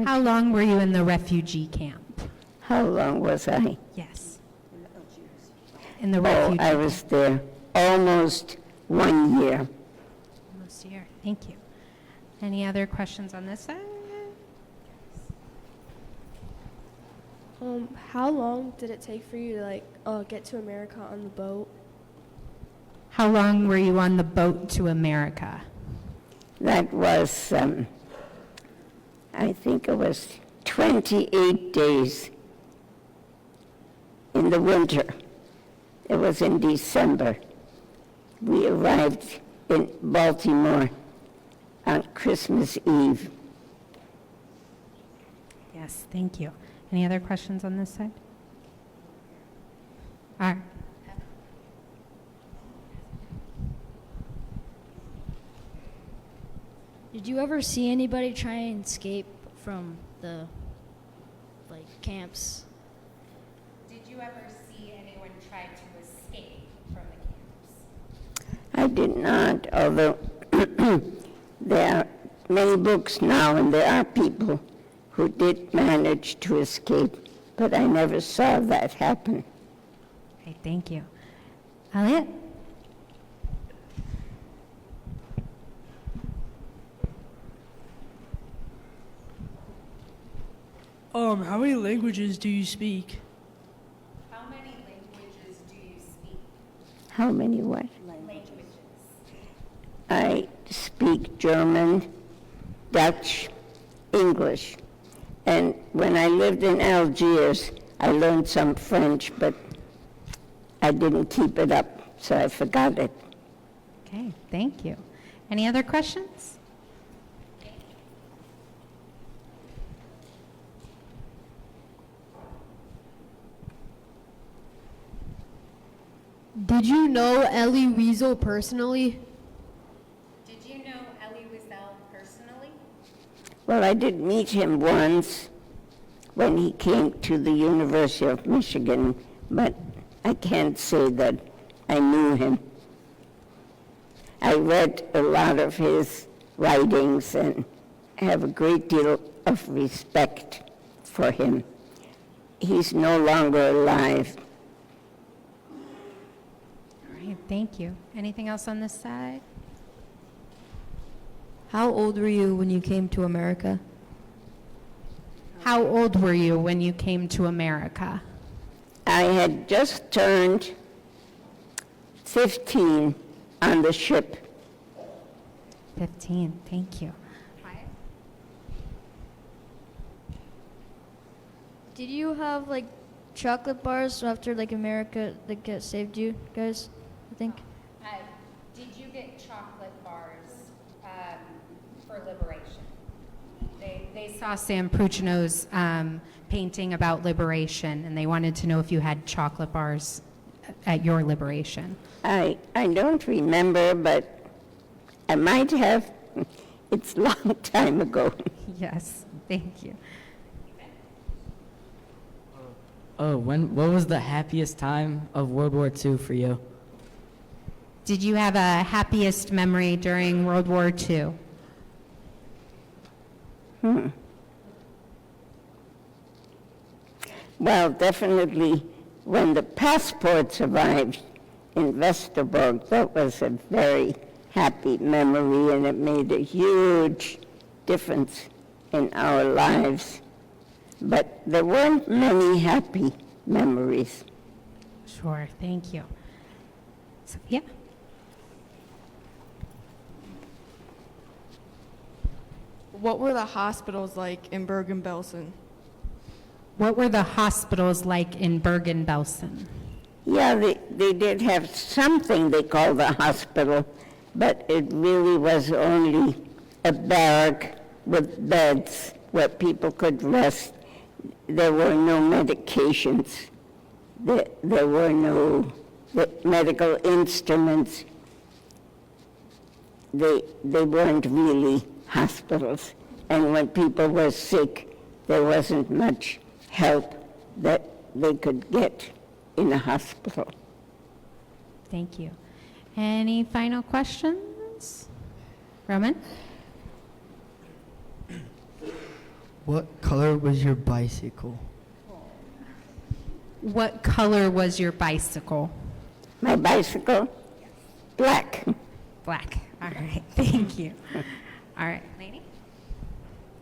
How long were you in the refugee camp? How long was I? Yes. In the Oh, refugee I was there almost 1 year. almost a year. Thank you. Any other questions on this side? How long did it take for you to get to America on the boat? How long were you on the boat to America? That was, I think it was 28 days in the winter. It was in December. We arrived in Baltimore on Christmas Eve. Yes, thank you. Any other questions on this side? All right. Did you ever see anybody try and escape from the camps? Did you ever see anyone try to escape from the camps? I did not, although there are many books now, and there are people who did manage to escape, but I never saw that happen. Okay, thank you. Elliot? How many languages do you speak? How many languages do you speak? How many what? Languages. I speak German, Dutch, English. And when I lived in Algiers, I learned some French, but I didn't keep it up, so I forgot it. Okay, thank you. Any other questions? Did you know Elie Wiesel personally? Did you know Elie Wiesel personally? Well, I did meet him once, when he came to the University of Michigan, but I can't say that I knew him. I read a lot of his writings and have a great deal of respect for him. He's no longer alive. All right, thank you. Anything else on this side? How old were you when you came to America? How old were you when you came to America? I had just turned 15 on the ship. 15, thank you. Did you have like chocolate bars after like America like saved you guys? I think. Did you get chocolate bars for liberation? They saw Sam Pruchino's painting about liberation, and they wanted to know if you had chocolate bars at your liberation. I don't remember, but I might have. It's a long time ago. Yes, thank you. What was the happiest time of World War II for you? Did you have a happiest memory during World War II? Well, definitely when the passports arrived in Westerbork, that was a very happy memory, and it made a huge difference in our lives. But there weren't many happy memories. Sure, thank you. Sophia? What were the hospitals like in Bergen-Belsen? What were the hospitals like in Bergen-Belsen? Yeah, they did have something they called the hospital, but it really was only a barrack with beds where people could rest. There were no medications. There were no medical instruments. They weren't really hospitals. And when people were sick, there wasn't much help that they could get in a hospital. Thank you. Any final questions? Roman? What color was your bicycle? What color was your bicycle? My bicycle? Black. Black. All right, thank you. All right, lady?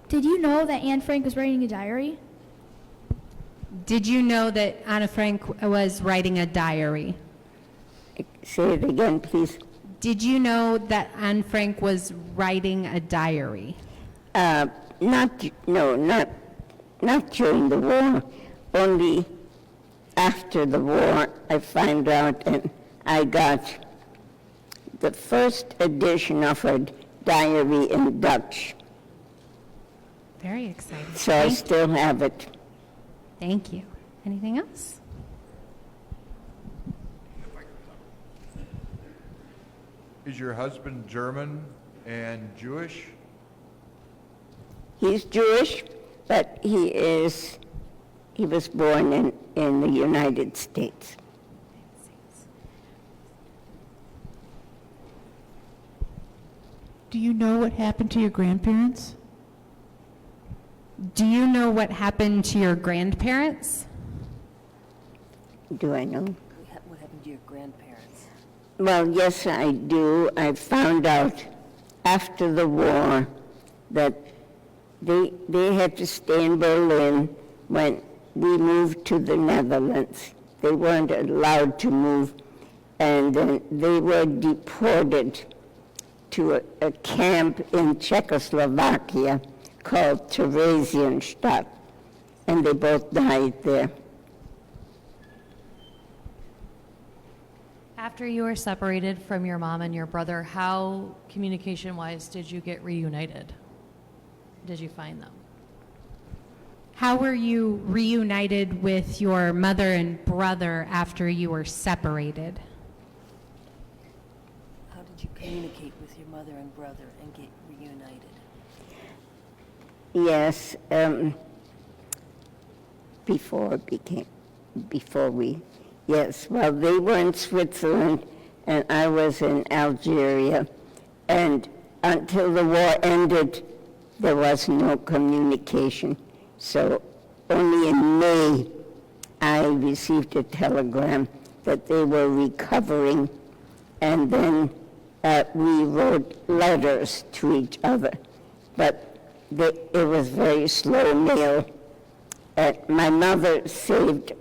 Did you know that Anne Frank was writing a diary? Did you know that Anna Frank was writing a diary? Say it again, please. Did you know that Anne Frank was writing a diary? Not during the war. Only after the war I found out, and I got the first edition of her diary in Dutch. Very exciting. So I still have it. Thank you. Anything else? Is your husband German and Jewish? He's Jewish, but he was born in the United States. Do you know what happened to your grandparents? Do you know what happened to your grandparents? Do I know? What happened to your grandparents? Well, yes, I do. I found out after the war that they had to stay in Berlin when we moved to the Netherlands. They weren't allowed to move, and then they were deported to a camp in Czechoslovakia called Theresienstadt, and they both died there. After you were separated from your mom and your brother, how, communication-wise, did you get reunited? Did you find them? How were you reunited with your mother and brother after you were separated? How did you communicate with your mother and brother and get reunited? Yes, before we, yes, well, they were in Switzerland and I was in Algeria. And until the war ended, there was no communication. So only in May, I received a telegram that they were recovering, and then we wrote letters to each other. But it was very slow mail. My mother saved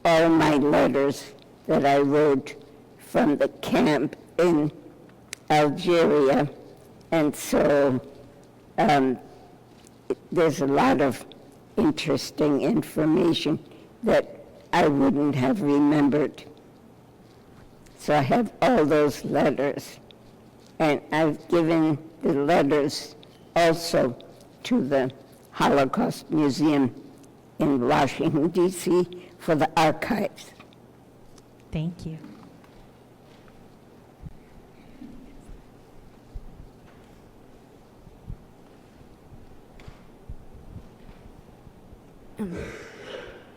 all my letters that I wrote from the camp in Algeria, and so there's a lot of interesting information that I wouldn't have remembered. So I have all those letters, and I've given the letters also to the Holocaust Museum in Washington, D.C. for the archives. Thank you.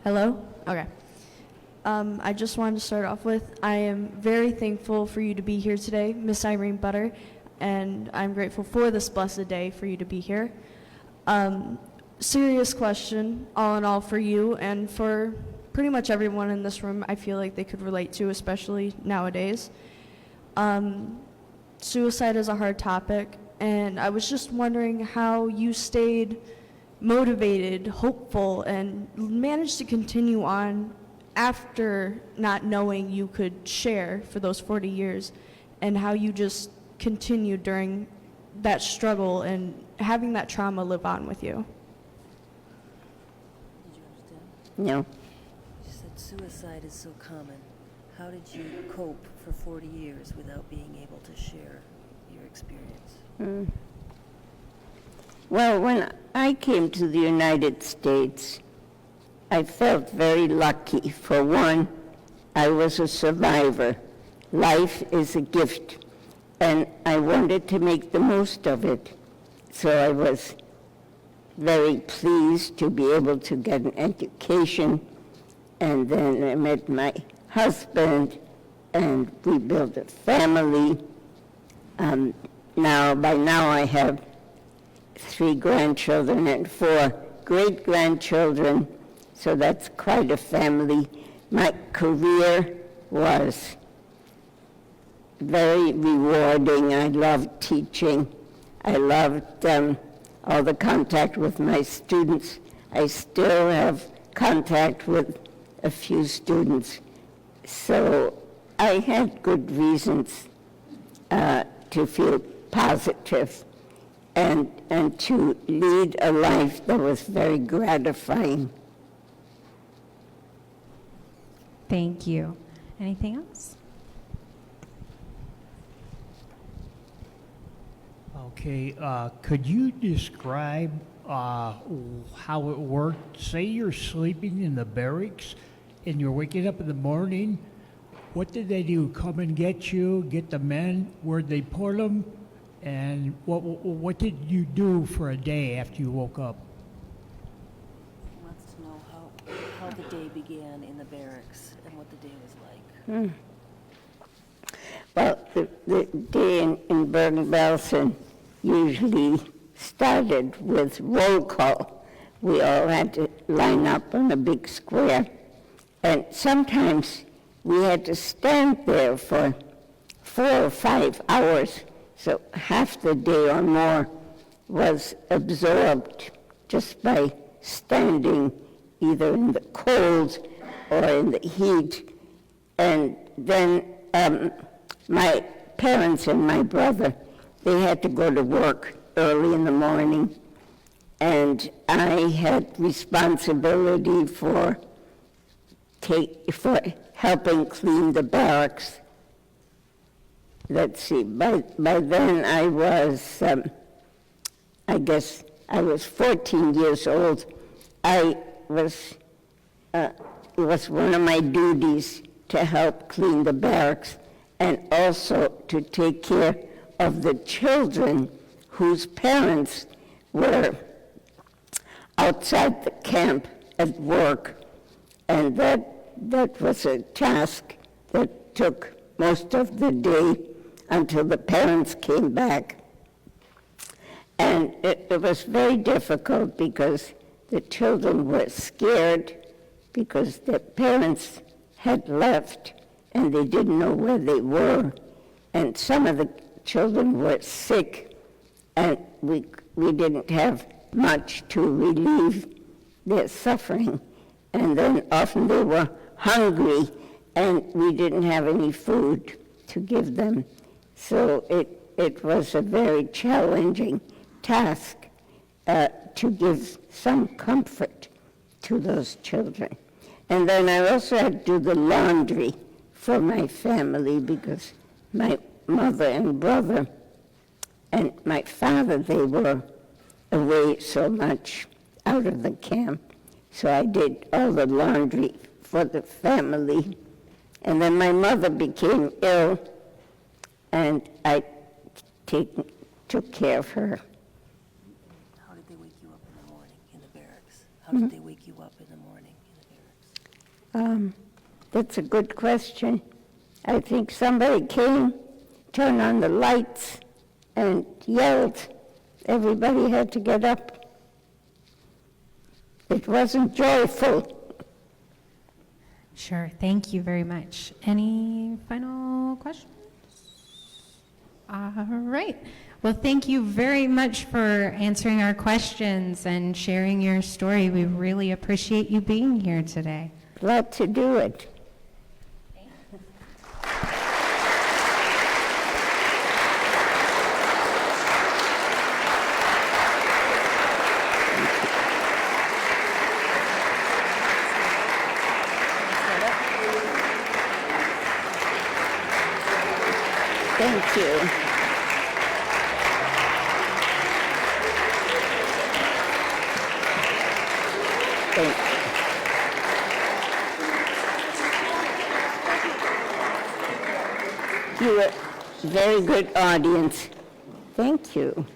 Hello? Okay. I just wanted to start off with, I am very thankful for you to be here today, Miss Irene Butter, and I'm grateful for this blessed day for you to be here. Serious question, all in all, for you and for pretty much everyone in this room I feel like they could relate to, especially nowadays. Suicide is a hard topic, and I was just wondering how you stayed motivated, hopeful, and managed to continue on after not knowing you could share for those 40 years, and how you just continued during that struggle and having that trauma live on with you. Did you understand? No. You said suicide is so common. How did you cope for 40 years without being able to share your experience? Well, when I came to the United States, I felt very lucky. For one, I was a survivor. Life is a gift, and I wanted to make the most of it. So I was very pleased to be able to get an education, and then I met my husband, and we built a family. By now I have 3 grandchildren and 4 great-grandchildren, so that's quite a family. My career was very rewarding. I loved teaching. I loved all the contact with my students. I still have contact with a few students. So I had good reasons to feel positive and to lead a life that was very gratifying. Thank you. Anything else? Okay, could you describe how it worked? Say you're sleeping in the barracks and you're waking up in the morning. What did they do? Come and get you, get the men? Where'd they put them? And what did you do for a day after you woke up? He wants to know how the day began in the barracks and what the day was like. Well, the day in Bergen-Belsen usually started with roll call. We all had to line up on a big square. And sometimes we had to stand there for 4 or 5 hours. So half the day or more was absorbed just by standing either in the cold or in the heat. And then my parents and my brother, they had to go to work early in the morning, and I had responsibility for helping clean the barracks. Let's see, by then I was, I guess I was 14 years old. It was one of my duties to help clean the barracks and also to take care of the children whose parents were outside the camp at work, And that was a task that took most of the day until the parents came back. And it was very difficult because the children were scared because their parents had left and they didn't know where they were. And some of the children were sick, and we didn't have much to relieve their suffering. And then often they were hungry, and we didn't have any food to give them. So it was a very challenging task to give some comfort to those children. And then I also had to do the laundry for my family because my mother and brother and my father, they were away so much out of the camp. So I did all the laundry for the family. And then my mother became ill, and I took care of her. How did they wake you up in the morning in the barracks? How did they wake you up in the morning in the barracks? That's a good question. I think somebody came, turned on the lights, and yelled. Everybody had to get up. It wasn't joyful. Sure, thank you very much. Any final questions? All right. Well, thank you very much for answering our questions and sharing your story. We really appreciate you being here today. Glad to do it. Thank you. Thank you. You were a very good audience. Thank you.